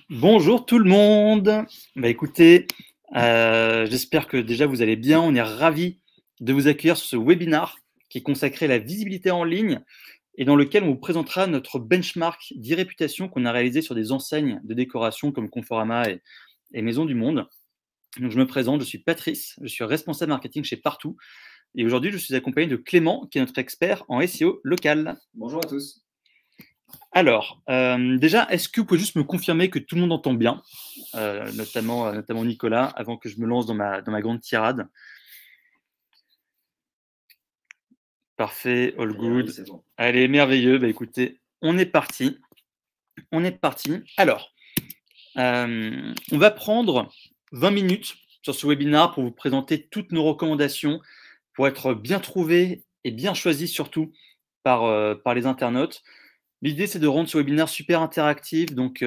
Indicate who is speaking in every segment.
Speaker 1: Bonjour tout le monde. Écoutez, j'espère que déjà vous allez bien. On est ravis de vous accueillir sur ce webinaire qui est consacré à la visibilité en ligne et dans lequel on vous présentera notre benchmark d'e-réputation qu'on a réalisé sur des enseignes de décoration comme Conforama et Maison du Monde. Donc je me présente, je suis Patrice, je suis responsable marketing chez Partout et aujourd'hui je suis accompagné de Clément qui est notre expert en SEO local.
Speaker 2: Bonjour à tous.
Speaker 1: Alors, déjà, est-ce que vous pouvez juste me confirmer que tout le monde entend bien, notamment Nicolas, avant que je me lance dans ma grande tirade? Parfait, all good.
Speaker 2: C'est bon.
Speaker 1: Allez, merveilleux. Écoutez, on est parti. On est parti. Alors, on va prendre 20 minutes sur ce webinaire pour vous présenter toutes nos recommandations pour être bien trouvés et bien choisis surtout par les internautes. L'idée, c'est de rendre ce webinaire super interactif. Donc,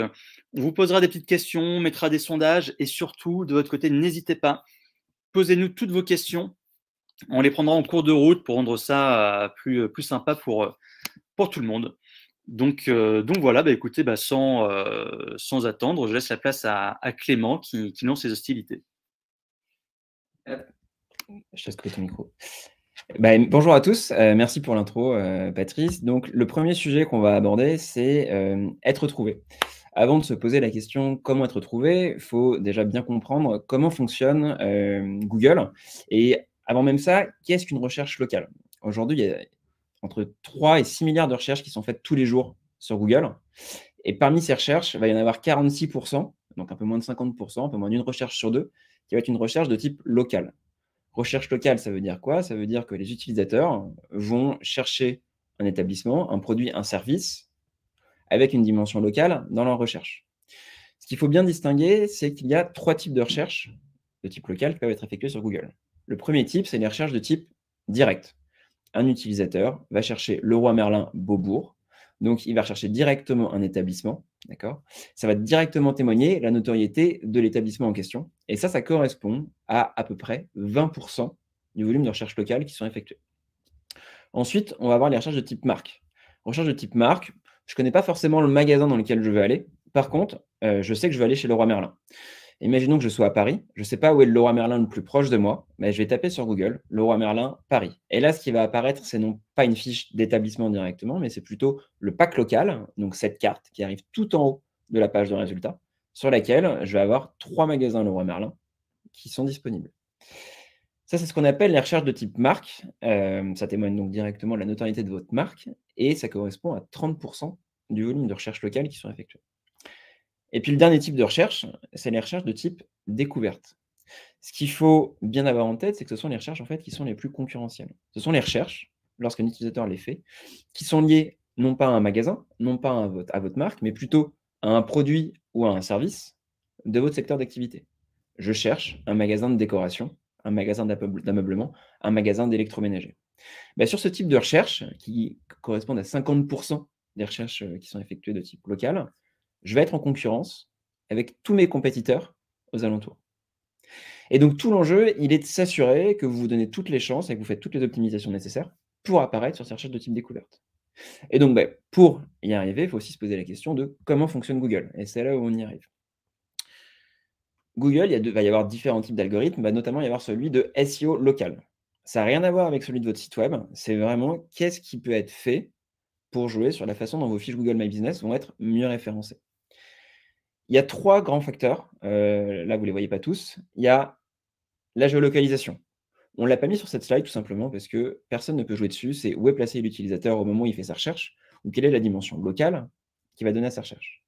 Speaker 1: on vous posera des petites questions, on mettra des sondages et surtout, de votre côté, n'hésitez pas, posez-nous toutes vos questions. On les prendra en cours de route pour rendre ça plus sympa pour tout le monde. Donc voilà, écoutez, sans attendre, je laisse la place à Clément qui lance ses hostilités.
Speaker 2: Je te laisse ton micro. Bonjour à tous, merci pour l'intro Patrice. Donc le premier sujet qu'on va aborder, c'est être trouvé. Avant de se poser la question comment être trouvé, il faut déjà bien comprendre comment fonctionne Google. Et avant même ça, qu'est-ce qu'une recherche locale? Aujourd'hui, il y a entre 3 et 6 milliards de recherches qui sont faites tous les jours sur Google. Et parmi ces recherches, il va y en avoir 46%, donc un peu moins de 50%, un peu moins d'une recherche sur deux, qui va être une recherche de type local. Recherche locale, ça veut dire quoi? Ça veut dire que les utilisateurs vont chercher un établissement, un produit, un service avec une dimension locale dans leur recherche. Ce qu'il faut bien distinguer, c'est qu'il y a 3 types de recherches de type local qui peuvent être effectuées sur Google. Le premier type, c'est les recherches de type direct. Un utilisateur va chercher Leroy Merlin Beaubourg, donc il va rechercher directement un établissement, d'accord? Ça va directement témoigner la notoriété de l'établissement en question, et ça correspond à peu près 20% du volume de recherche locale qui sont effectuées. Ensuite, on va avoir les recherches de type marque. Recherche de type marque, je ne connais pas forcément le magasin dans lequel je veux aller. Par contre, je sais que je veux aller chez Leroy Merlin. Imaginons que je sois à Paris, je ne sais pas où est le Leroy Merlin le plus proche de moi, mais je vais taper sur Google Leroy Merlin Paris. Et là, ce qui va apparaître, c'est non pas une fiche d'établissement directement, mais c'est plutôt le pack local, donc cette carte qui arrive tout en haut de la page de résultats, sur laquelle je vais avoir 3 magasins Leroy Merlin qui sont disponibles. Ça, c'est ce qu'on appelle les recherches de type marque. Ça témoigne donc directement de la notoriété de votre marque et ça correspond à 30% du volume de recherche locale qui sont effectuées. Et puis le dernier type de recherche, c'est les recherches de type découverte. Ce qu'il faut bien avoir en tête, c'est que ce sont les recherches en fait, qui sont les plus concurrentielles. Ce sont les recherches, lorsqu'un utilisateur les fait, qui sont liées non pas à un magasin, non pas à votre marque, mais plutôt à un produit ou à un service de votre secteur d'activité. Je cherche un magasin de décoration, un magasin d'ameublement, un magasin d'électroménager. Sur ce type de recherche, qui correspondent à 50% des recherches qui sont effectuées de type local, je vais être en concurrence avec tous mes compétiteurs aux alentours. Et donc tout l'enjeu, il est de s'assurer que vous vous donnez toutes les chances et que vous faites toutes les optimisations nécessaires pour apparaître sur ces recherches de type découverte. Et donc pour y arriver, il faut aussi se poser la question de comment fonctionne Google. Et c'est là où on y arrive. Google, va y avoir différents types d'algorithmes, va notamment y avoir celui de SEO local. Ça n'a rien à voir avec celui de votre site web, c'est vraiment qu'est-ce qui peut être fait pour jouer sur la façon dont vos fiches Google My Business vont être mieux référencées. Il y a 3 grands facteurs, là vous ne les voyez pas tous. Il y a la géolocalisation. On ne l'a pas mis sur cette slide tout simplement parce que personne ne peut jouer dessus, c'est où est placé l'utilisateur au moment où il fait sa recherche ou quelle est la dimension locale qui va donner à sa recherche.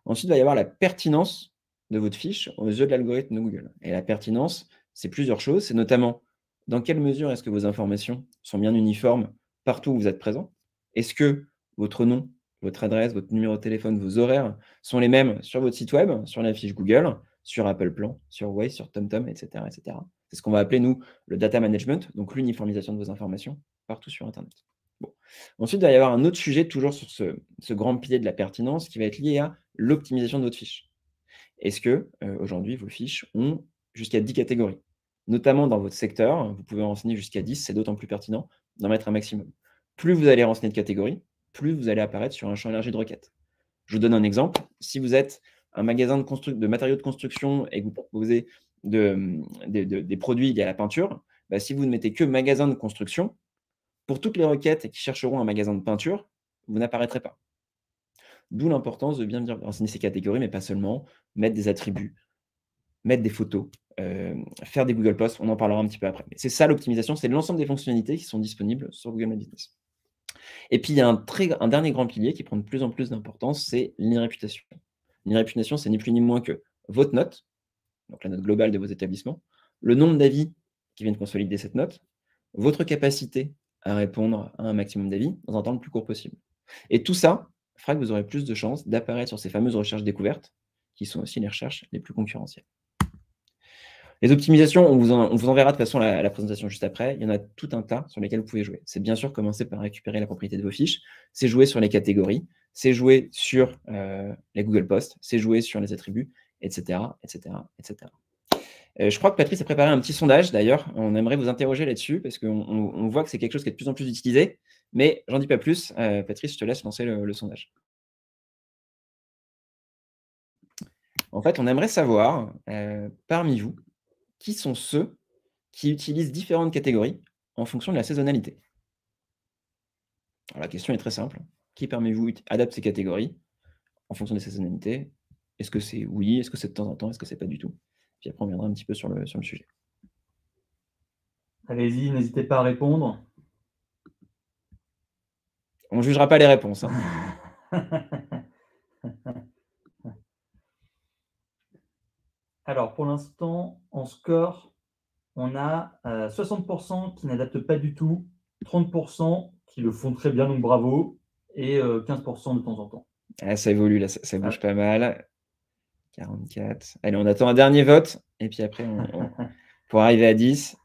Speaker 2: Ensuite, il va y avoir la pertinence de votre fiche aux yeux de l'algorithme de Google. Et la pertinence, c'est plusieurs choses. C'est notamment dans quelle mesure est-ce que vos informations sont bien uniformes partout où vous êtes présent? Est-ce que votre nom, votre adresse, votre numéro de téléphone, vos horaires sont les mêmes sur votre site web, sur la fiche Google, sur Apple Plan, sur Waze, sur TomTom, etc., etc. C'est ce qu'on va appeler, nous, le data management, donc l'uniformisation de vos informations partout sur Internet. Bon. Ensuite, il va y avoir un autre sujet, toujours sur ce grand pilier de la pertinence, qui va être lié à l'optimisation de votre fiche. Est-ce que, aujourd'hui, vos fiches ont jusqu'à 10 catégories? Notamment dans votre secteur, vous pouvez renseigner jusqu'à 10, c'est d'autant plus pertinent d'en mettre un maximum. Plus vous allez renseigner de catégories, plus vous allez apparaître sur un champ élargi de requêtes. Je vous donne un exemple. Si vous êtes un magasin de matériaux de construction et que vous proposez des produits liés à la peinture, bah, si vous ne mettez que magasin de construction, pour toutes les requêtes qui chercheront un magasin de peinture, vous n'apparaîtrez pas. D'où l'importance de bien renseigner ces catégories, mais pas seulement, mettre des attributs, mettre des photos, faire des Google Posts, on en parlera un petit peu après. Mais c'est ça l'optimisation, c'est l'ensemble des fonctionnalités qui sont disponibles sur Google My Business. Et puis il y a un dernier grand pilier qui prend de plus en plus d'importance, c'est l'e-réputation. L'e-réputation, c'est ni plus ni moins que votre note, donc la note globale de vos établissements, le nombre d'avis qui viennent consolider cette note, votre capacité à répondre à un maximum d'avis dans un temps le plus court possible. Et tout ça fera que vous aurez plus de chances d'apparaître sur ces fameuses recherches découvertes, qui sont aussi les recherches les plus concurrentielles. Les optimisations, on vous enverra de toute façon la présentation juste après. Il y en a tout un tas sur lesquels vous pouvez jouer. C'est bien sûr commencer par récupérer la propriété de vos fiches, c'est jouer sur les catégories, c'est jouer sur les Google Posts, c'est jouer sur les attributs, etc. etc., etc. Je crois que Patrice a préparé un petit sondage d'ailleurs. On aimerait vous interroger là-dessus parce qu'on voit que c'est quelque chose qui est de plus en plus utilisé. Mais j'en dis pas plus. Patrice, je te laisse lancer le sondage. En fait, on aimerait savoir, parmi vous, qui sont ceux qui utilisent différentes catégories en fonction de la saisonnalité. Alors, la question est très simple. Qui parmi vous adapte ces catégories en fonction des saisonnalités? Est-ce que c'est oui? Est-ce que c'est de temps en temps? Est-ce que c'est pas du tout? Puis après, on viendra un petit peu sur le sujet.
Speaker 1: Allez-y, n'hésitez pas à répondre.
Speaker 2: On ne jugera pas les réponses. Hein.
Speaker 1: Alors, pour l'instant, en score, on a 60% qui n'adaptent pas du tout, 30% qui le font très bien, donc bravo, et 15% de temps en temps.
Speaker 2: Ah, ça évolue, là, ça bouge pas mal. 44. Allez, on attend un dernier vote, et puis après, pour arriver à 10.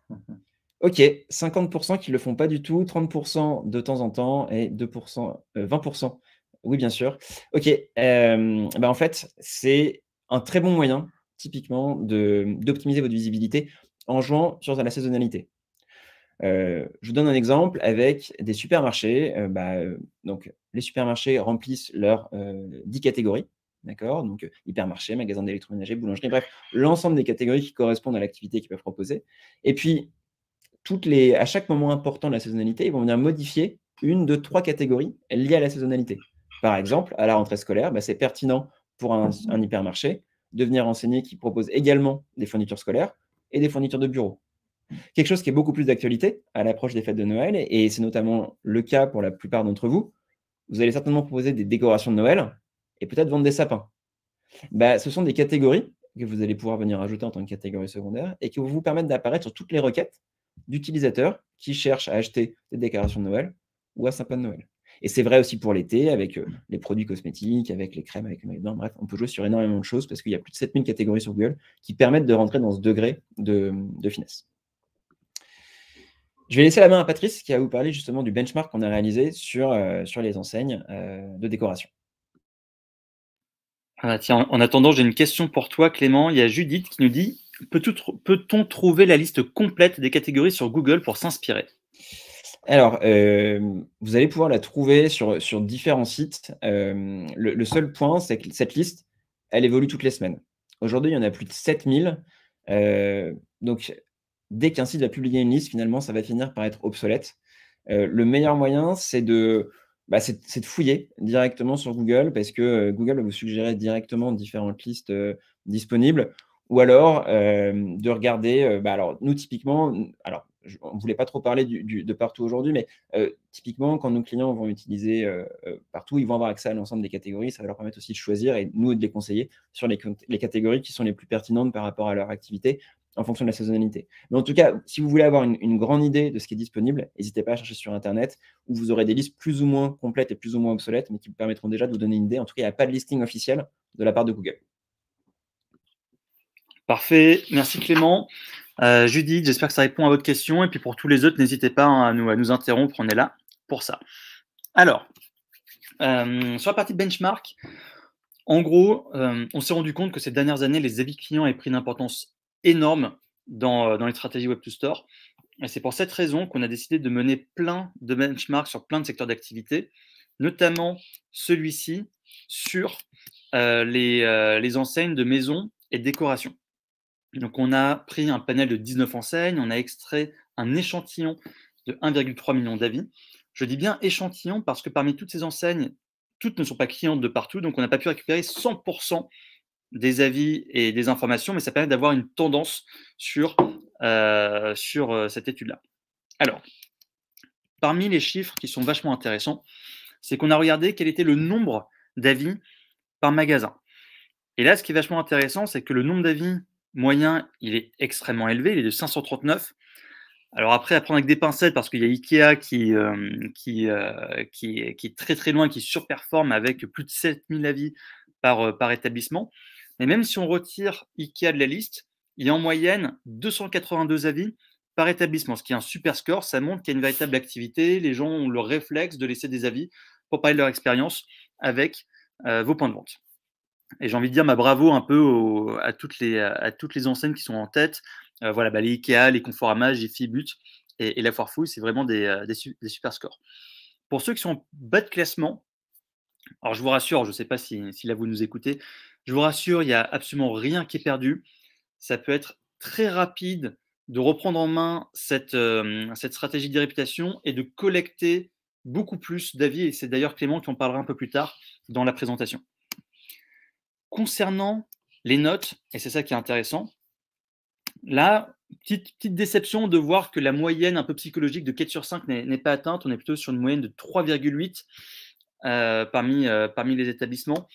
Speaker 2: Ok, 50% qui ne le font pas du tout, 30% de temps en temps, et 20%, oui, bien sûr. Ok, en fait, c'est un très bon moyen, typiquement, d'optimiser votre visibilité en jouant sur la saisonnalité. Je vous donne un exemple avec des supermarchés. Donc, les supermarchés remplissent leurs 10 catégories. D'accord? Donc, hypermarché, magasin d'électroménager, boulangerie, bref, l'ensemble des catégories qui correspondent à l'activité qu'ils peuvent proposer. Et puis, à chaque moment important de la saisonnalité, ils vont venir modifier une de 3 catégories liées à la saisonnalité. Par exemple, à la rentrée scolaire, c'est pertinent pour un hypermarché de venir renseigner qu'il propose également des fournitures scolaires et des fournitures de bureau. Quelque chose qui est beaucoup plus d'actualité à l'approche des fêtes de Noël, et c'est notamment le cas pour la plupart d'entre vous. Vous allez certainement proposer des décorations de Noël et peut-être vendre des sapins. Ce sont des catégories que vous allez pouvoir venir ajouter en tant que catégorie secondaire et qui vont vous permettre d'apparaître sur toutes les requêtes d'utilisateurs qui cherchent à acheter des décorations de Noël ou un sapin de Noël. Et c'est vrai aussi pour l'été, avec les produits cosmétiques, avec les crèmes, avec le maillot de bain. Bref, on peut jouer sur énormément de choses parce qu'il y a plus de 7000 catégories sur Google qui permettent de rentrer dans ce degré de finesse. Je vais laisser la main à Patrice qui va vous parler justement du benchmark qu'on a réalisé sur les enseignes de décoration.
Speaker 1: Ah, tiens, en attendant, j'ai une question pour toi, Clément. Il y a Judith qui nous dit « Peut-on trouver la liste complète des catégories sur Google pour s'inspirer ?»
Speaker 2: Alors, vous allez pouvoir la trouver sur différents sites. Le seul point, c'est que cette liste, elle évolue toutes les semaines. Aujourd'hui, il y en a plus de 7000. Donc, dès qu'un site va publier une liste, finalement, ça va finir par être obsolète. Le meilleur moyen, c'est de fouiller directement sur Google parce que Google va vous suggérer directement différentes listes disponibles. Ou alors, de regarder, alors nous typiquement, on ne voulait pas trop parler de partout aujourd'hui, mais typiquement, quand nos clients vont utiliser partout, ils vont avoir accès à l'ensemble des catégories. Ça va leur permettre aussi de choisir et nous de les conseiller sur les catégories qui sont les plus pertinentes par rapport à leur activité en fonction de la saisonnalité. Mais en tout cas, si vous voulez avoir une grande idée de ce qui est disponible, n'hésitez pas à chercher sur Internet où vous aurez des listes plus ou moins complètes et plus ou moins obsolètes, mais qui vous permettront déjà de vous donner une idée. En tout cas, il n'y a pas de listing officiel de la part de Google.
Speaker 1: Parfait, merci Clément. Judith, j'espère que ça répond à votre question. Et puis pour tous les autres, n'hésitez pas à nous interrompre, on est là pour ça. Alors, sur la partie benchmark, en gros, on s'est rendu compte que ces dernières années, les avis clients avaient pris une importance énorme dans les stratégies Web to Store. Et c'est pour cette raison qu'on a décidé de mener plein de benchmarks sur plein de secteurs d'activité, notamment celui-ci sur les enseignes de maison et de décoration. Donc, on a pris un panel de 19 enseignes, on a extrait un échantillon de 1,3 million d'avis. Je dis bien échantillon parce que parmi toutes ces enseignes, toutes ne sont pas clientes de partout, donc on n'a pas pu récupérer 100% des avis et des informations, mais ça permet d'avoir une tendance sur cette étude-là. Alors, parmi les chiffres qui sont vachement intéressants, c'est qu'on a regardé quel était le nombre d'avis par magasin. Et là, ce qui est vachement intéressant, c'est que le nombre d'avis moyen, il est extrêmement élevé, il est de 539. Alors après, à prendre avec des pincettes, parce qu'il y a Ikea qui est très très loin, qui surperforme avec plus de 7000 avis par établissement. Mais même si on retire Ikea de la liste, il y a en moyenne 282 avis par établissement, ce qui est un super score. Ça montre qu'il y a une véritable activité. Les gens ont le réflexe de laisser des avis pour parler de leur expérience avec vos points de vente. Et j'ai envie de dire bravo un peu à toutes les enseignes qui sont en tête. Voilà, les Ikea, les Conforama, Jiffy, But et la Foire Fouille, c'est vraiment des super scores. Pour ceux qui sont en bas de classement, alors je vous rassure, je ne sais pas si là vous nous écoutez, je vous rassure, il n'y a absolument rien qui est perdu. Ça peut être très rapide de reprendre en main cette stratégie de réputation et de collecter beaucoup plus d'avis. Et c'est d'ailleurs Clément qui en parlera un peu plus tard dans la présentation. Concernant les notes, et c'est ça qui est intéressant, là, petite déception de voir que la moyenne un peu psychologique de 4 sur 5 n'est pas atteinte. On est plutôt sur une moyenne de 3,8 parmi les établissements.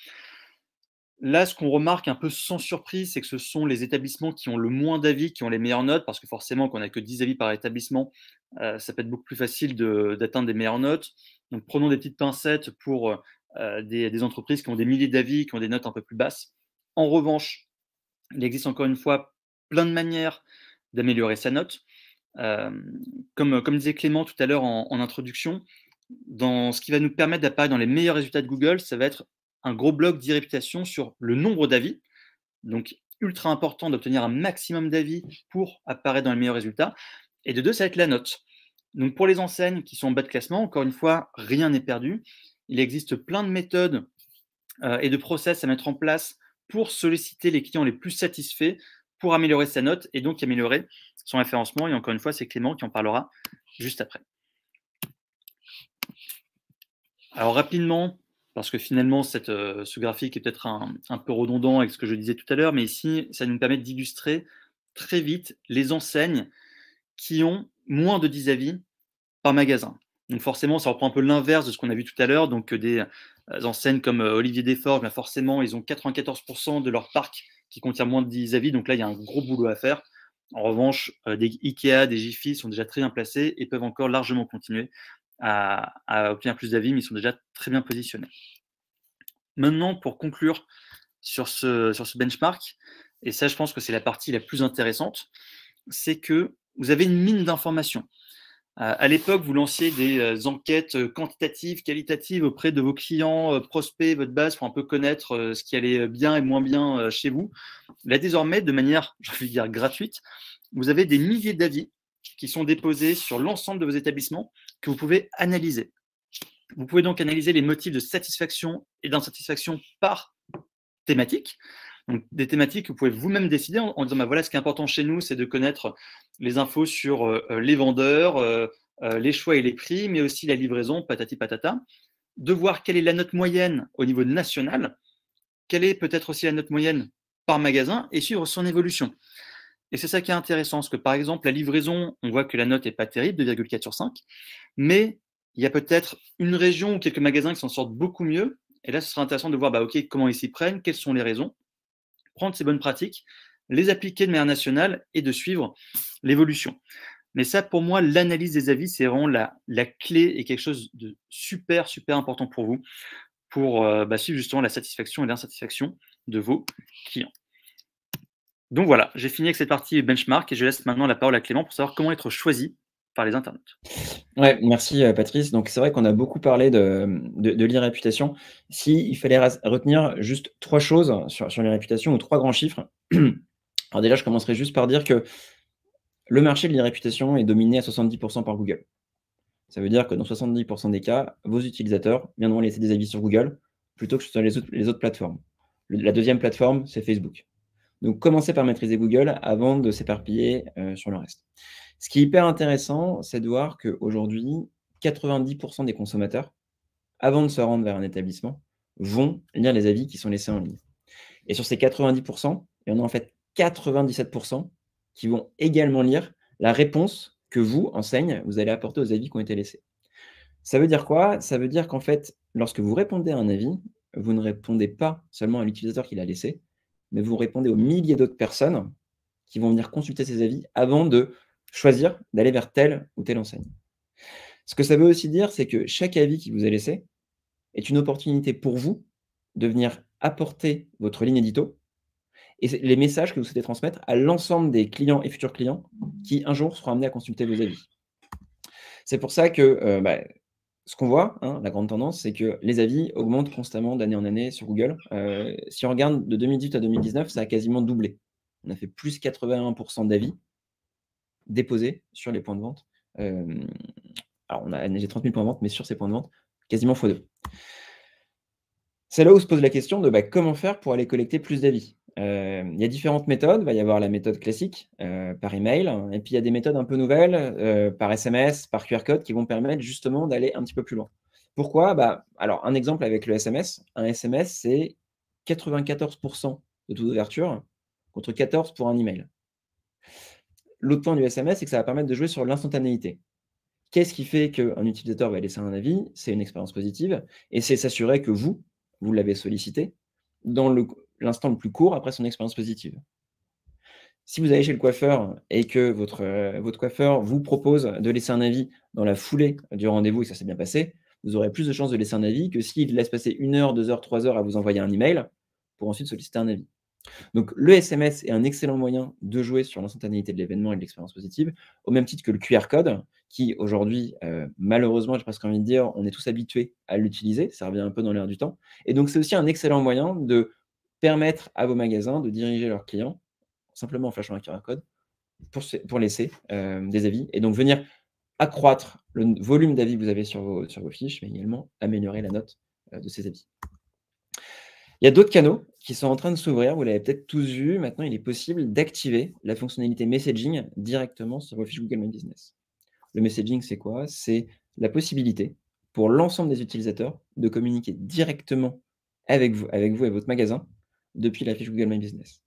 Speaker 1: Là, ce qu'on remarque un peu sans surprise, c'est que ce sont les établissements qui ont le moins d'avis, qui ont les meilleures notes, parce que forcément, quand on n'a que 10 avis par établissement, ça peut être beaucoup plus facile d'atteindre des meilleures notes. Donc, prenons des petites pincettes pour des entreprises qui ont des milliers d'avis, qui ont des notes un peu plus basses. En revanche, il existe encore une fois plein de manières d'améliorer sa note. Comme disait Clément tout à l'heure en introduction, dans ce qui va nous permettre d'apparaître dans les meilleurs résultats de Google, ça va être un gros bloc d'e-réputation sur le nombre d'avis. Donc, ultra important d'obtenir un maximum d'avis pour apparaître dans les meilleurs résultats. Et de deux, ça va être la note. Donc, pour les enseignes qui sont en bas de classement, encore une fois, rien n'est perdu. Il existe plein de méthodes et de process à mettre en place pour solliciter les clients les plus satisfaits pour améliorer sa note et donc améliorer son référencement. Et encore une fois, c'est Clément qui en parlera juste après. Alors rapidement, parce que finalement, ce graphique est peut-être un peu redondant avec ce que je disais tout à l'heure, mais ici, ça nous permet d'illustrer très vite les enseignes qui ont moins de 10 avis par magasin. Donc forcément, ça reprend un peu l'inverse de ce qu'on a vu tout à l'heure. Donc des enseignes comme Olivier Desforges, forcément, ils ont 94% de leur parc qui contient moins de 10 avis. Donc là, il y a un gros boulot à faire. En revanche, des Ikea, des Jiffy sont déjà très bien placés et peuvent encore largement continuer à obtenir plus d'avis, mais ils sont déjà très bien positionnés. Maintenant, pour conclure sur ce benchmark, et ça, je pense que c'est la partie la plus intéressante, c'est que vous avez une mine d'informations. À l'époque, vous lanciez des enquêtes quantitatives, qualitatives auprès de vos clients, prospects, votre base, pour un peu connaître ce qui allait bien et moins bien chez vous. Là, désormais, de manière, je vais dire, gratuite, vous avez des milliers d'avis qui sont déposés sur l'ensemble de vos établissements que vous pouvez analyser. Vous pouvez donc analyser les motifs de satisfaction et d'insatisfaction par thématique. Donc, des thématiques que vous pouvez vous-même décider en disant voilà, ce qui est important chez nous, c'est de connaître les infos sur les vendeurs, les choix et les prix, mais aussi la livraison, patati patata. De voir quelle est la note moyenne au niveau national, quelle est peut-être aussi la note moyenne par magasin et suivre son évolution. Et c'est ça qui est intéressant, parce que par exemple, la livraison, on voit que la note n'est pas terrible, 2,4 sur 5, mais il y a peut-être une région ou quelques magasins qui s'en sortent beaucoup mieux. Et là, ce sera intéressant de voir comment ils s'y prennent, quelles sont les raisons, prendre ces bonnes pratiques, les appliquer de manière nationale et de suivre l'évolution. Mais ça, pour moi, l'analyse des avis, c'est vraiment la clé et quelque chose de super, super important pour vous, pour suivre justement la satisfaction et l'insatisfaction de vos clients. Donc voilà, j'ai fini avec cette partie benchmark et je laisse maintenant la parole à Clément pour savoir comment être choisi par les internautes.
Speaker 2: Ouais, merci Patrice. Donc c'est vrai qu'on a beaucoup parlé de l'e-réputation. S'il fallait retenir juste 3 choses sur l'e-réputation ou 3 grands chiffres, alors déjà je commencerai juste par dire que le marché de l'e-réputation est dominé à 70% par Google. Ça veut dire que dans 70% des cas, vos utilisateurs viendront laisser des avis sur Google plutôt que sur les autres plateformes. La deuxième plateforme, c'est Facebook. Donc, commencez par maîtriser Google avant de s'éparpiller sur le reste. Ce qui est hyper intéressant, c'est de voir qu'aujourd'hui, 90% des consommateurs, avant de se rendre vers un établissement, vont lire les avis qui sont laissés en ligne. Et sur ces 90%, il y en a en fait 97% qui vont également lire la réponse que vous, enseigne, vous allez apporter aux avis qui ont été laissés. Ça veut dire quoi? Ça veut dire qu'en fait, lorsque vous répondez à un avis, vous ne répondez pas seulement à l'utilisateur qui l'a laissé, mais vous répondez aux milliers d'autres personnes qui vont venir consulter ces avis avant de choisir d'aller vers telle ou telle enseigne. Ce que ça veut aussi dire, c'est que chaque avis qui vous est laissé est une opportunité pour vous de venir apporter votre ligne édito et les messages que vous souhaitez transmettre à l'ensemble des clients et futurs clients qui, un jour, seront amenés à consulter vos avis. C'est pour ça que ce qu'on voit, hein, la grande tendance, c'est que les avis augmentent constamment d'année en année sur Google. Si on regarde de 2018 à 2019, ça a quasiment doublé. On a fait plus 81% d'avis déposés sur les points de vente. Alors, j'ai 30 000 points de vente, mais sur ces points de vente, quasiment x2. C'est là où se pose la question de comment faire pour aller collecter plus d'avis. Il y a différentes méthodes. Il va y avoir la méthode classique par email, et puis il y a des méthodes un peu nouvelles par SMS, par QR code qui vont permettre justement d'aller un petit peu plus loin. Pourquoi? Alors, un exemple avec le SMS. Un SMS, c'est 94% de taux d'ouverture contre 14 pour un email. L'autre point du SMS, c'est que ça va permettre de jouer sur l'instantanéité. Qu'est-ce qui fait qu'un utilisateur va laisser un avis? C'est une expérience positive et c'est s'assurer que vous l'avez sollicité dans l'instant le plus court après son expérience positive. Si vous allez chez le coiffeur et que votre coiffeur vous propose de laisser un avis dans la foulée du rendez-vous et que ça s'est bien passé, vous aurez plus de chances de laisser un avis que s'il laisse passer 1 heure, 2 heures, 3 heures à vous envoyer un email pour ensuite solliciter un avis. Donc le SMS est un excellent moyen de jouer sur l'instantanéité de l'événement et de l'expérience positive, au même titre que le QR code qui aujourd'hui, malheureusement, j'ai presque envie de dire, on est tous habitués à l'utiliser, ça revient un peu dans l'air du temps et donc c'est aussi un excellent moyen de permettre à vos magasins de diriger leurs clients, simplement en flashant un QR code, pour laisser, des avis et donc venir accroître le volume d'avis que vous avez sur vos fiches, mais également améliorer la note, de ces avis. Il y a d'autres canaux qui sont en train de s'ouvrir, vous l'avez peut-être tous vu. Maintenant, il est possible d'activer la fonctionnalité messaging directement sur vos fiches Google My Business. Le messaging, c'est quoi? C'est la possibilité pour l'ensemble des utilisateurs de communiquer directement avec vous et votre magasin depuis la fiche Google My Business.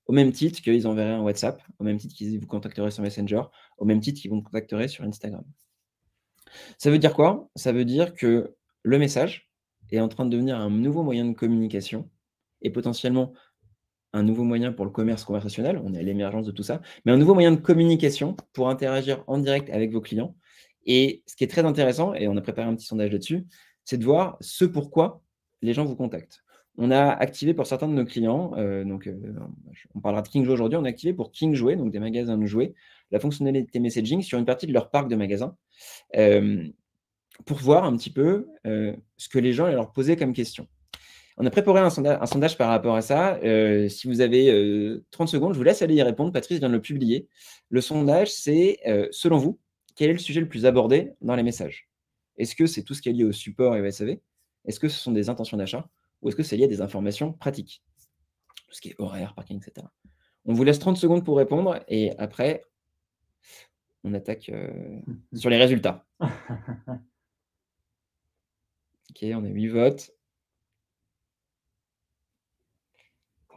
Speaker 2: Au même titre qu'ils enverraient un WhatsApp, au même titre qu'ils vous contacteraient sur Messenger, au même titre qu'ils vous contacteraient sur Instagram. Ça veut dire quoi? Ça veut dire que le message est en train de devenir un nouveau moyen de communication et potentiellement un nouveau moyen pour le commerce conversationnel, on est à l'émergence de tout ça, mais un nouveau moyen de communication pour interagir en direct avec vos clients. Et ce qui est très intéressant, et on a préparé un petit sondage là-dessus, c'est de voir ce pourquoi les gens vous contactent. On a activé pour certains de nos clients, on parlera de King Jouet aujourd'hui, on a activé pour King Jouet, donc des magasins de jouets, la fonctionnalité messaging sur une partie de leur parc de magasins, pour voir un petit peu ce que les gens leur posaient comme question. On a préparé un sondage par rapport à ça. Si vous avez 30 secondes, je vous laisse aller y répondre. Patrice vient de le publier. Le sondage, c'est, selon vous, quel est le sujet le plus abordé dans les messages? Est-ce que c'est tout ce qui est lié au support et au SAV? Est-ce que ce sont des intentions d'achat? Ou est-ce que c'est lié à des informations pratiques? Tout ce qui est horaire, parking, etc. On vous laisse 30 secondes pour répondre et après, on attaque sur les résultats. OK, on a 8 votes.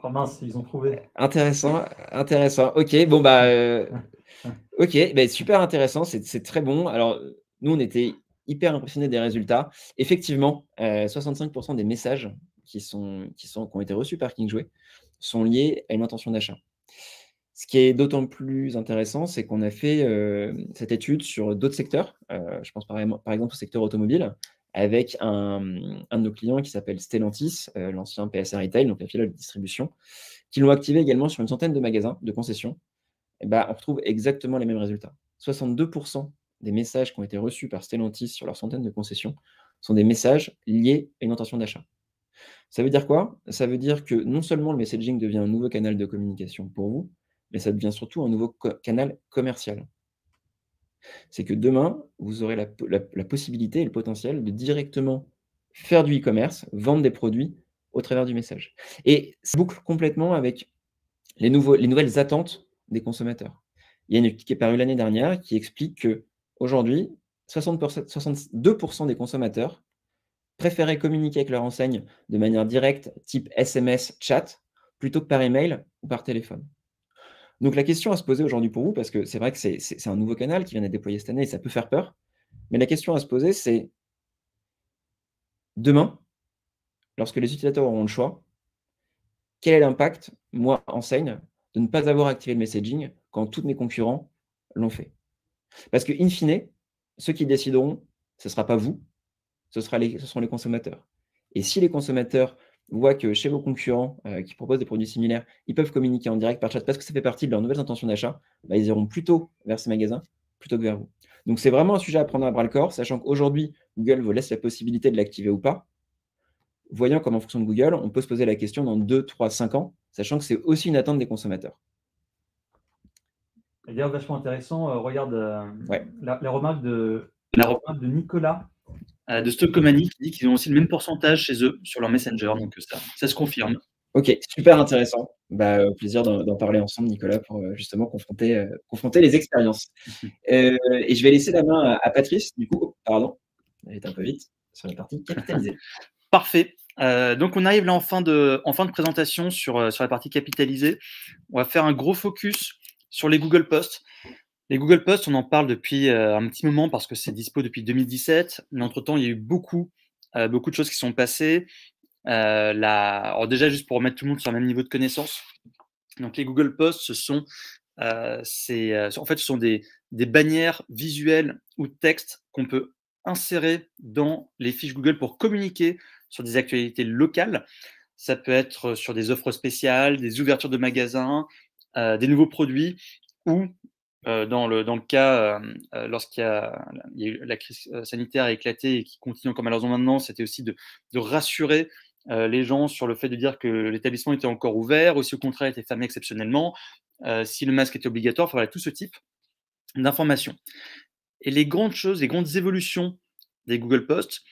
Speaker 3: Oh mince, ils ont trouvé.
Speaker 2: Intéressant. OK, super intéressant, c'est très bon. Alors, nous, on était hyper impressionnés des résultats. Effectivement, 65% des messages qui ont été reçus par King Jouet sont liés à une intention d'achat. Ce qui est d'autant plus intéressant, c'est qu'on a fait, cette étude sur d'autres secteurs. Je pense par exemple au secteur automobile avec un de nos clients qui s'appelle Stellantis, l'ancien PSA Retail, donc la filiale de distribution, qui l'ont activé également sur une centaine de magasins de concessions. On retrouve exactement les mêmes résultats. 62% des messages qui ont été reçus par Stellantis sur leur centaine de concessions sont des messages liés à une intention d'achat. Ça veut dire quoi? Ça veut dire que non seulement le messaging devient un nouveau canal de communication pour vous, mais ça devient surtout un nouveau canal commercial. C'est que demain, vous aurez la possibilité et le potentiel de directement faire du e-commerce, vendre des produits au travers du message. Et ça boucle complètement avec les nouvelles attentes des consommateurs. Il y a une étude qui est parue l'année dernière qui explique qu'aujourd'hui, 62% des consommateurs préféraient communiquer avec leur enseigne de manière directe, type SMS, chat, plutôt que par email ou par téléphone. Donc la question à se poser aujourd'hui pour vous, parce que c'est vrai que c'est un nouveau canal qui vient d'être déployé cette année et ça peut faire peur, mais la question à se poser, c'est demain, lorsque les utilisateurs auront le choix, quel est l'impact, moi, enseigne, de ne pas avoir activé le messaging quand tous mes concurrents l'ont fait? Parce que in fine, ceux qui décideront, ce ne sera pas vous, ce seront les consommateurs. Et si les consommateurs voient que chez vos concurrents qui proposent des produits similaires, ils peuvent communiquer en direct par chat parce que ça fait partie de leurs nouvelles intentions d'achat, bah, ils iront plutôt vers ces magasins plutôt que vers vous. Donc c'est vraiment un sujet à prendre à bras-le-corps, sachant qu'aujourd'hui, Google vous laisse la possibilité de l'activer ou pas. Voyant comment fonctionne Google, on peut se poser la question dans 2, 3, 5 ans, sachant que c'est aussi une attente des consommateurs.
Speaker 3: D'ailleurs, vachement intéressant. Regarde
Speaker 2: Ouais.
Speaker 3: la remarque de Nicolas.
Speaker 1: De Stockomanie qui dit qu'ils ont aussi le même pourcentage chez eux sur leur Messenger, donc ça se confirme.
Speaker 2: Ok, super intéressant. Bah, au plaisir d'en parler ensemble, Nicolas, pour justement confronter les expériences. Et je vais laisser la main à Patrice, du coup, pardon, elle est un peu vite, sur la partie capitalisée.
Speaker 1: Parfait. Donc on arrive là en fin de présentation sur la partie capitalisée. On va faire un gros focus sur les Google Posts. Les Google Posts, on en parle depuis un petit moment parce que c'est dispo depuis 2017. Mais entre-temps, il y a eu beaucoup de choses qui sont passées. Alors déjà, juste pour remettre tout le monde sur le même niveau de connaissance. Donc les Google Posts, ce sont des bannières visuelles ou textes qu'on peut insérer dans les fiches Google pour communiquer sur des actualités locales. Ça peut être sur des offres spéciales, des ouvertures de magasins, des nouveaux produits ou dans le cas, lorsqu'il y a eu la crise sanitaire a éclaté et qui continue encore malheureusement maintenant, c'était aussi de rassurer les gens sur le fait de dire que l'établissement était encore ouvert, ou si au contraire était fermé exceptionnellement, si le masque était obligatoire, enfin, voilà, tout ce type d'informations. Et les grandes choses, les grandes évolutions des Google Posts,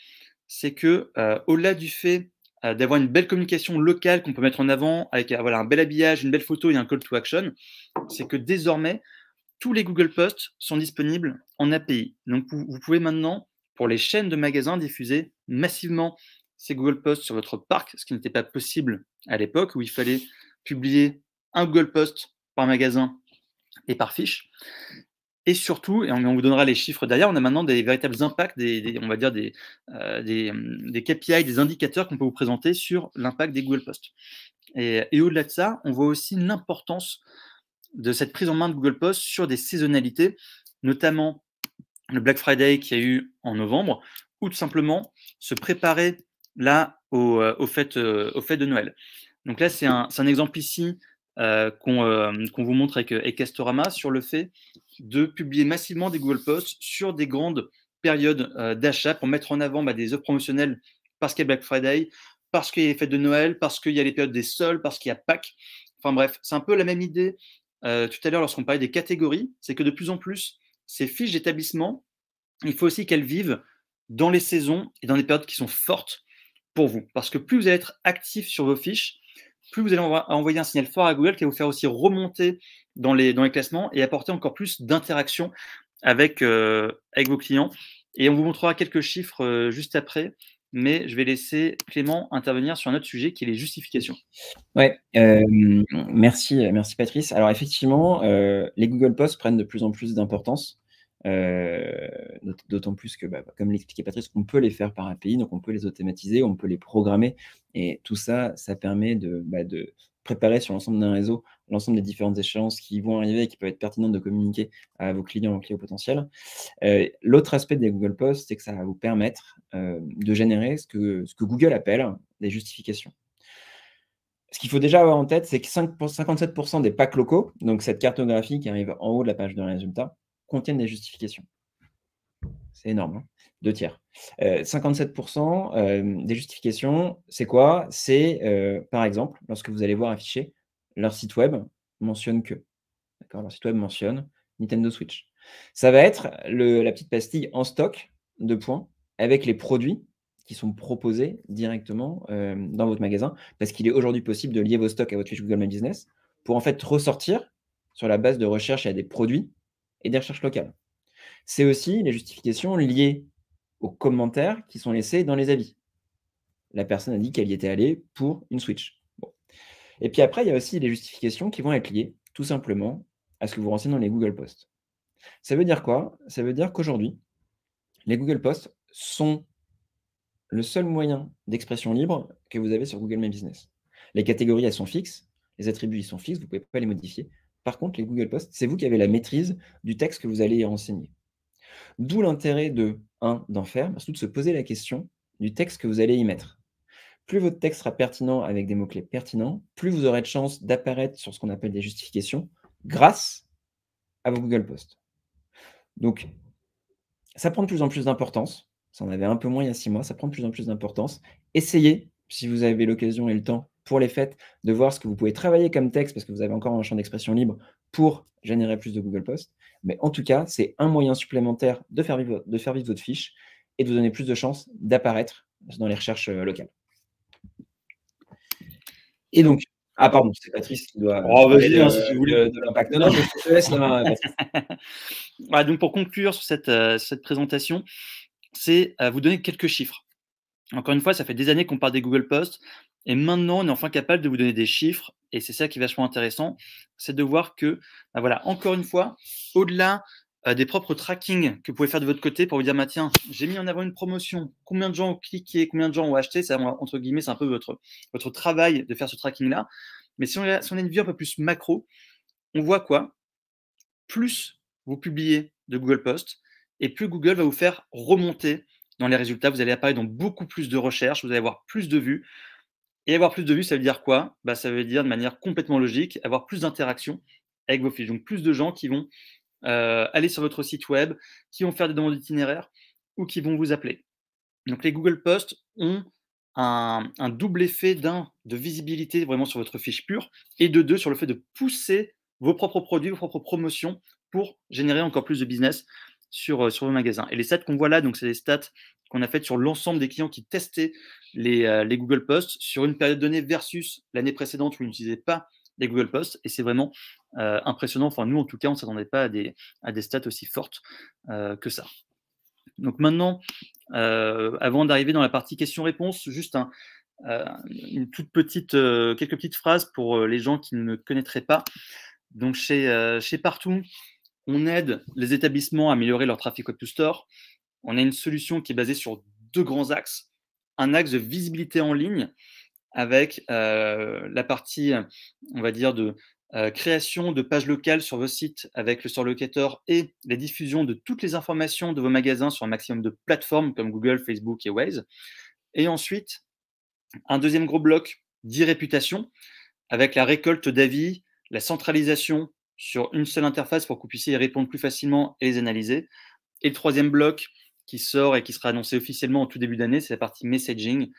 Speaker 1: c'est que au-delà du fait d'avoir une belle communication locale qu'on peut mettre en avant avec voilà, un bel habillage, une belle photo et un call to action, c'est que désormais, tous les Google Posts sont disponibles en API. Donc vous pouvez maintenant, pour les chaînes de magasins, diffuser massivement ces Google Posts sur votre parc, ce qui n'était pas possible à l'époque où il fallait publier un Google Post par magasin et par fiche. Et surtout, et on vous donnera les chiffres derrière, on a maintenant des véritables impacts, on va dire des KPI, des indicateurs qu'on peut vous présenter sur l'impact des Google Posts. Et au-delà de ça, on voit aussi l'importance de cette prise en main de Google Posts sur des saisonnalités, notamment le Black Friday qu'il y a eu en novembre, ou tout simplement se préparer là au fêtes de Noël. Donc là, c'est un exemple ici qu'on vous montre avec Castorama sur le fait de publier massivement des Google Posts sur des grandes périodes d'achat pour mettre en avant des offres promotionnelles parce qu'il y a Black Friday, parce qu'il y a les fêtes de Noël, parce qu'il y a les périodes des soldes, parce qu'il y a Pâques. Enfin bref, c'est un peu la même idée tout à l'heure lorsqu'on parlait des catégories, c'est que de plus en plus, ces fiches d'établissement, il faut aussi qu'elles vivent dans les saisons et dans des périodes qui sont fortes pour vous. Parce que plus vous allez être actif sur vos fiches, plus vous allez envoyer un signal fort à Google qui va vous faire aussi remonter dans les classements et apporter encore plus d'interaction avec vos clients. Et on vous montrera quelques chiffres juste après, mais je vais laisser Clément intervenir sur un autre sujet qui est les justifications.
Speaker 2: Ouais, merci Patrice. Alors effectivement, les Google Posts prennent de plus en plus d'importance, d'autant plus que, comme l'expliquait Patrice, on peut les faire par API, donc on peut les automatiser, on peut les programmer et tout ça, ça permet de préparer sur l'ensemble d'un réseau l'ensemble des différentes échéances qui vont arriver et qui peuvent être pertinentes de communiquer à vos clients potentiels. L'autre aspect des Google Posts, c'est que ça va vous permettre de générer ce que Google appelle des justifications. Ce qu'il faut déjà avoir en tête, c'est que 57% des packs locaux, donc cette cartographie qui arrive en haut de la page de résultats, contiennent des justifications. C'est énorme, hein, 2 tiers. 57% des justifications, c'est quoi? C'est, par exemple, lorsque vous allez voir afficher, leur site web mentionne que. D'accord, leur site web mentionne Nintendo Switch. Ça va être la petite pastille en stock, 2 points, avec les produits qui sont proposés directement dans votre magasin, parce qu'il est aujourd'hui possible de lier vos stocks à votre fiche Google My Business pour en fait ressortir sur la base de recherche à des produits et des recherches locales. C'est aussi les justifications liées aux commentaires qui sont laissés dans les avis. La personne a dit qu'elle y était allée pour une Switch. Bon. Et puis après, il y a aussi les justifications qui vont être liées tout simplement à ce que vous renseignez dans les Google Posts. Ça veut dire quoi? Ça veut dire qu'aujourd'hui, les Google Posts sont le seul moyen d'expression libre que vous avez sur Google My Business. Les catégories, elles sont fixes, les attributs, ils sont fixes, vous ne pouvez pas les modifier. Par contre, les Google Posts, c'est vous qui avez la maîtrise du texte que vous allez y renseigner. D'où l'intérêt d'en faire, surtout de se poser la question du texte que vous allez y mettre. Plus votre texte sera pertinent avec des mots-clés pertinents, plus vous aurez de chances d'apparaître sur ce qu'on appelle des justifications grâce à vos Google Posts. Donc, ça prend de plus en plus d'importance. Ça en avait un peu moins il y a 6 mois, ça prend de plus en plus d'importance. Essayez, si vous avez l'occasion et le temps pour les fêtes, de voir ce que vous pouvez travailler comme texte, parce que vous avez encore un champ d'expression libre pour générer plus de Google Posts. Mais en tout cas, c'est un moyen supplémentaire de faire vivre votre fiche et de vous donner plus de chances d'apparaître dans les recherches locales. Et donc, ah pardon, c'est Patrice qui doit
Speaker 1: parler de
Speaker 2: l'impact. Non, mais je te laisse la main, Patrice.
Speaker 1: Voilà, donc pour conclure sur cette présentation, c'est vous donner quelques chiffres. Encore une fois, ça fait des années qu'on parle des Google Posts et maintenant, on est enfin capable de vous donner des chiffres et c'est ça qui est vachement intéressant, c'est de voir que, voilà, encore une fois, au-delà des propres tracking que vous pouvez faire de votre côté pour vous dire, tiens, j'ai mis en avant une promotion, combien de gens ont cliqué, combien de gens ont acheté, ça, entre guillemets, c'est un peu votre travail de faire ce tracking-là. Mais si on a une vue un peu plus macro, on voit quoi? Plus vous publiez de Google Posts et plus Google va vous faire remonter dans les résultats. Vous allez apparaître dans beaucoup plus de recherches, vous allez avoir plus de vues. Et avoir plus de vues, ça veut dire quoi? Ça veut dire de manière complètement logique, avoir plus d'interactions avec vos fiches. Donc plus de gens qui vont aller sur votre site web, qui vont faire des demandes d'itinéraire ou qui vont vous appeler. Donc les Google Posts ont un double effet d'un, de visibilité vraiment sur votre fiche pure, et de deux, sur le fait de pousser vos propres produits, vos propres promotions pour générer encore plus de business sur vos magasins. Et les stats qu'on voit là, donc c'est des stats qu'on a faites sur l'ensemble des clients qui testaient les Google Posts sur une période donnée versus l'année précédente où ils n'utilisaient pas les Google Posts. Et c'est vraiment impressionnant. Enfin, nous, en tout cas, on ne s'attendait pas à des stats aussi fortes que ça. Donc maintenant, avant d'arriver dans la partie questions-réponses, juste une toute petite, quelques petites phrases pour les gens qui ne me connaîtraient pas. Donc chez Partout, on aide les établissements à améliorer leur trafic web to store. On a une solution qui est basée sur 2 grands axes. Un axe de visibilité en ligne avec la partie, on va dire, de création de pages locales sur vos sites avec le store locator et la diffusion de toutes les informations de vos magasins sur un maximum de plateformes comme Google, Facebook et Waze. Et ensuite, un deuxième gros bloc d'e-réputation avec la récolte d'avis, la centralisation sur une seule interface pour que vous puissiez y répondre plus facilement et les analyser. Et le troisième bloc qui sort et qui sera annoncé officiellement en tout début d'année, c'est la partie messaging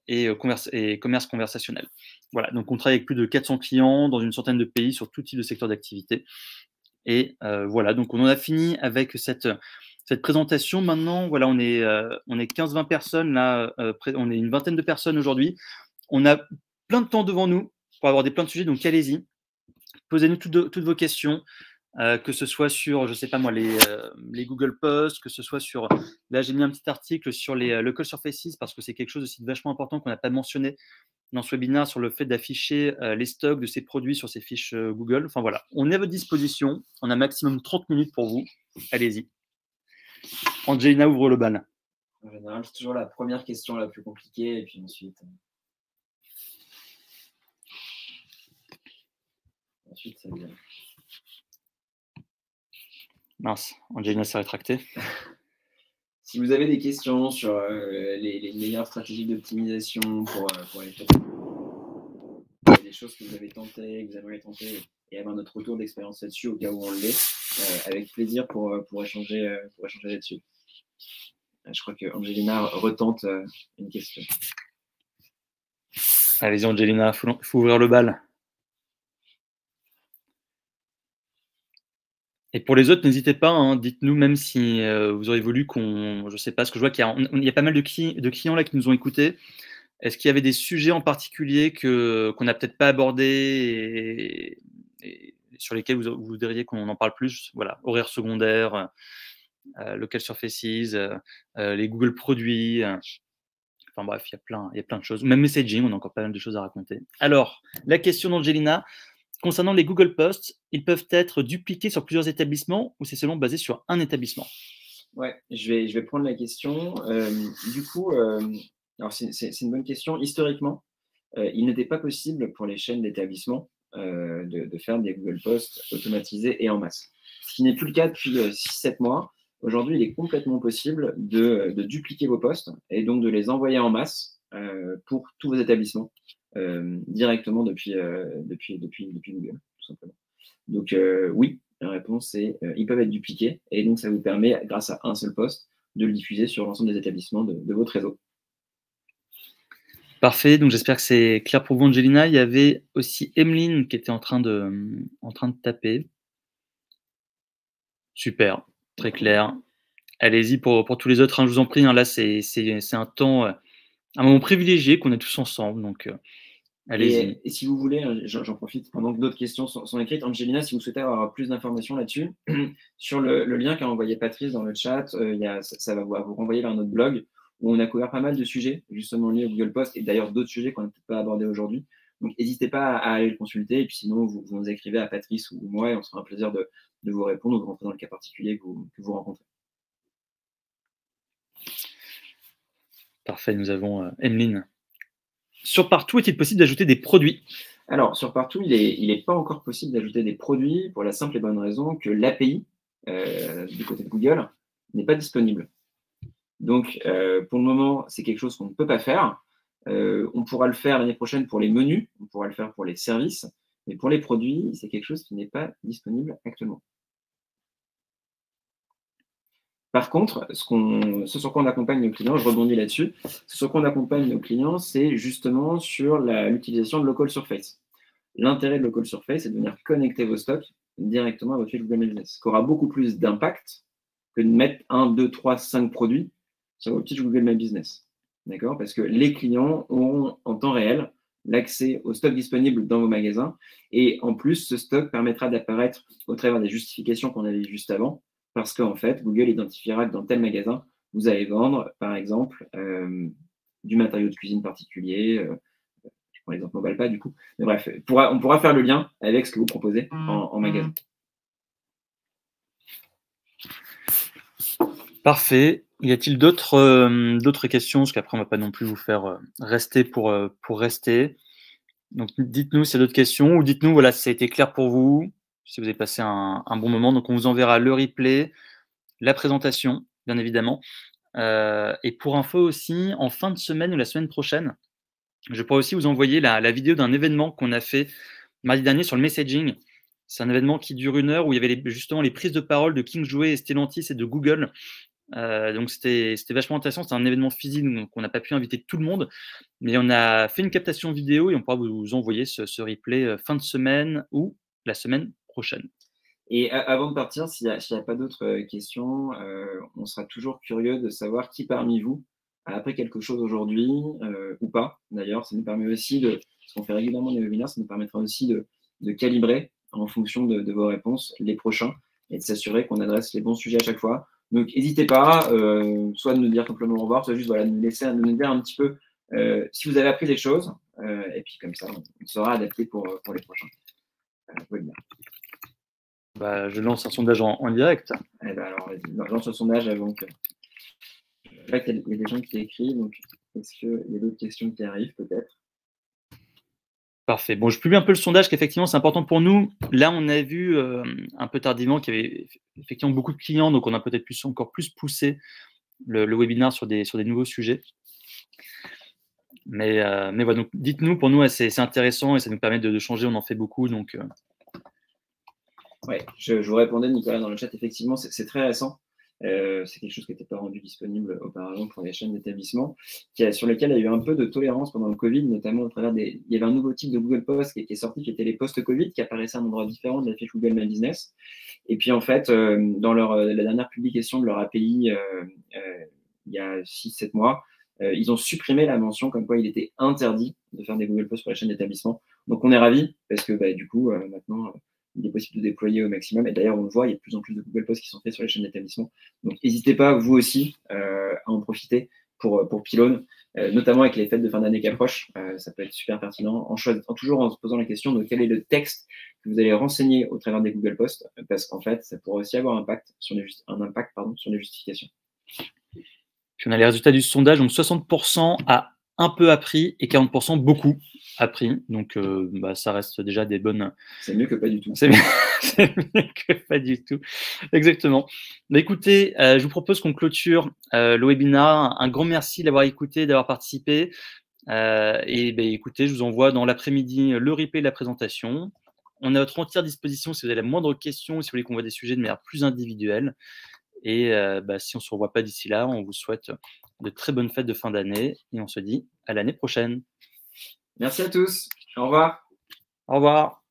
Speaker 1: et commerce conversationnel. Voilà, donc on travaille avec plus de 400 clients dans une centaine de pays sur tout type de secteur d'activité. Et voilà, donc on en a fini avec cette présentation. Maintenant, voilà, on est 15-20 personnes là, on est une vingtaine de personnes aujourd'hui. On a plein de temps devant nous pour aborder plein de sujets, donc allez-y, posez-nous toutes vos questions. Que ce soit sur, je sais pas moi, les Google Posts, que ce soit sur, là j'ai mis un petit article sur les Local Surfaces parce que c'est quelque chose aussi de vachement important qu'on n'a pas mentionné dans ce webinaire sur le fait d'afficher les stocks de ces produits sur ces fiches Google. Enfin voilà, on est à votre disposition, on a maximum 30 minutes pour vous, allez-y. Angelina ouvre le bal.
Speaker 2: En général, c'est toujours la première question la plus compliquée et puis ensuite ça vient.
Speaker 1: Mince, Angelina s'est rétractée.
Speaker 2: Si vous avez des questions sur les meilleures stratégies d'optimisation pour les fêtes, des choses que vous avez tentées, que vous aimeriez tenter, et avoir notre retour d'expérience là-dessus au cas où on l'est, avec plaisir pour échanger là-dessus. Je crois que Angelina retente une question.
Speaker 1: Allez-y Angelina, il faut ouvrir le bal. Et pour les autres, n'hésitez pas, hein, dites-nous même si vous auriez voulu qu'on, je sais pas, parce que je vois qu'il y a pas mal de clients là qui nous ont écoutés. Est-ce qu'il y avait des sujets en particulier qu'on n'a peut-être pas abordés et sur lesquels vous voudriez qu'on en parle plus? Voilà, horaires secondaires, local surfaces, les Google produits. Enfin bref, il y a plein de choses. Même messaging, on a encore pas mal de choses à raconter. Alors, la question d'Angelina. Concernant les Google Posts, ils peuvent être dupliqués sur plusieurs établissements ou c'est seulement basé sur un établissement?
Speaker 2: Ouais, je vais prendre la question. Du coup, alors c'est une bonne question. Historiquement, il n'était pas possible pour les chaînes d'établissements de faire des Google Posts automatisés et en masse. Ce qui n'est plus le cas depuis 6-7 mois. Aujourd'hui, il est complètement possible de dupliquer vos posts et donc de les envoyer en masse pour tous vos établissements directement depuis Google, tout simplement. Donc oui, la réponse est ils peuvent être dupliqués et donc ça vous permet, grâce à un seul post, de le diffuser sur l'ensemble des établissements de votre réseau.
Speaker 1: Parfait, donc j'espère que c'est clair pour vous, Angelina. Il y avait aussi Emeline qui était en train de taper. Super, très clair. Allez-y pour tous les autres, hein, je vous en prie. Hein, là, c'est un temps, un moment privilégié qu'on est tous ensemble. Donc, allez-y.
Speaker 2: Et si vous voulez, j'en profite pendant que d'autres questions sont écrites. Angelina, si vous souhaitez avoir plus d'informations là-dessus, sur le lien qu'a envoyé Patrice dans le chat, ça va vous renvoyer vers notre blog où on a couvert pas mal de sujets, justement liés au Google Post et d'ailleurs d'autres sujets qu'on n'a peut-être pas abordés aujourd'hui. Donc, n'hésitez pas à aller le consulter. Et puis sinon, vous nous écrivez à Patrice ou moi et on sera un plaisir de vous répondre ou de rentrer dans le cas particulier que vous rencontrez.
Speaker 1: Parfait, nous avons Emeline. Sur Partout, est-il possible d'ajouter des produits?
Speaker 2: Alors, sur Partout, il n'est pas encore possible d'ajouter des produits pour la simple et bonne raison que l'API du côté de Google n'est pas disponible. Donc, pour le moment, c'est quelque chose qu'on ne peut pas faire. On pourra le faire l'année prochaine pour les menus, on pourra le faire pour les services, mais pour les produits, c'est quelque chose qui n'est pas disponible actuellement. Par contre, ce sur quoi on accompagne nos clients, je rebondis là-dessus, ce sur quoi on accompagne nos clients, c'est justement sur l'utilisation de Local Surface. L'intérêt de Local Surface, c'est de venir connecter vos stocks directement à votre fiche Google My Business, ce qui aura beaucoup plus d'impact que de mettre 1, 2, 3, 5 produits sur votre fiche Google My Business. D'accord? Parce que les clients auront en temps réel l'accès au stock disponible dans vos magasins. Et en plus, ce stock permettra d'apparaître au travers des justifications qu'on avait juste avant, parce qu'en fait, Google identifiera que dans tel magasin, vous allez vendre, par exemple, du matériau de cuisine particulier. Je prends l'exemple mobile pas du coup. Mais bref, on pourra faire le lien avec ce que vous proposez en magasin.
Speaker 1: Parfait. Y a-t-il d'autres questions? Parce qu'après, on ne va pas non plus vous faire rester pour rester. Donc, dites-nous s'il y a d'autres questions ou dites-nous voilà, si ça a été clair pour vous, si vous avez passé un bon moment. Donc, on vous enverra le replay, la présentation, bien évidemment. Et pour info aussi, en fin de semaine ou la semaine prochaine, je pourrais aussi vous envoyer la vidéo d'un événement qu'on a fait mardi dernier sur le messaging. C'est un événement qui dure 1 heure où il y avait justement les prises de parole de King Jouet, Stellantis et de Google. Donc c'était vachement intéressant. C'était un événement physique, donc on n'a pas pu inviter tout le monde, mais on a fait une captation vidéo et on pourra vous envoyer ce replay fin de semaine ou la semaine prochaine.
Speaker 2: Et avant de partir, s'il n'y a pas d'autres questions, on sera toujours curieux de savoir qui parmi vous a appris quelque chose aujourd'hui ou pas. D'ailleurs, ça nous permet aussi parce qu'on fait régulièrement des webinaires, ça nous permettra aussi de calibrer en fonction de vos réponses les prochains et de s'assurer qu'on adresse les bons sujets à chaque fois. Donc, n'hésitez pas, soit de nous dire simplement au revoir, soit juste voilà, de nous dire un petit peu si vous avez appris des choses. Et puis, comme ça, on sera adapté pour les prochains webinaires.
Speaker 1: Bah, je lance un sondage en direct.
Speaker 2: Eh ben alors, vas-y, lance le sondage avant que. Là, il y a des gens qui écrivent, donc est-ce qu'il y a d'autres questions qui arrivent peut-être?
Speaker 1: Parfait. Bon, je publie un peu le sondage, qu'effectivement, c'est important pour nous. Là, on a vu un peu tardivement qu'il y avait effectivement beaucoup de clients, donc on a peut-être encore plus poussé le webinaire sur des nouveaux sujets. Mais voilà, donc dites-nous, pour nous, c'est intéressant et ça nous permet de changer, on en fait beaucoup. Donc,
Speaker 2: Ouais, je vous répondais, Nicolas, dans le chat, effectivement, c'est très récent. C'est quelque chose qui n'était pas rendu disponible auparavant pour les chaînes d'établissement, sur lequel il y a eu un peu de tolérance pendant le Covid, notamment au travers il y avait un nouveau type de Google Post qui est sorti, qui était les post-Covid, qui apparaissaient à un endroit différent de la fiche Google My Business. Et puis en fait, dans la dernière publication de leur API, il y a 6-7 mois, ils ont supprimé la mention comme quoi il était interdit de faire des Google Posts sur la chaîne d'établissement. Donc on est ravis parce que du coup, maintenant, il est possible de déployer au maximum. Et d'ailleurs, on le voit, il y a de plus en plus de Google Posts qui sont faits sur les chaînes d'établissement. Donc n'hésitez pas, vous aussi, à en profiter pour Pylone, notamment avec les fêtes de fin d'année qui approchent. Ça peut être super pertinent, toujours en se posant la question de quel est le texte que vous allez renseigner au travers des Google Posts, parce qu'en fait, ça pourrait aussi avoir un impact sur les justifications.
Speaker 1: Puis on a les résultats du sondage, donc 60% a un peu appris et 40% beaucoup appris. Donc ça reste déjà des bonnes.
Speaker 2: C'est mieux que pas du tout.
Speaker 1: C'est mieux que pas du tout. Exactement. Bah, écoutez, je vous propose qu'on clôture le webinaire. Un grand merci d'avoir écouté, d'avoir participé. Écoutez, je vous envoie dans l'après-midi le replay de la présentation. On est à votre entière disposition si vous avez la moindre question ou si vous voulez qu'on voit des sujets de manière plus individuelle. Et si on ne se revoit pas d'ici là, on vous souhaite de très bonnes fêtes de fin d'année et on se dit à l'année prochaine.
Speaker 2: Merci à tous. Au revoir.
Speaker 1: Au revoir.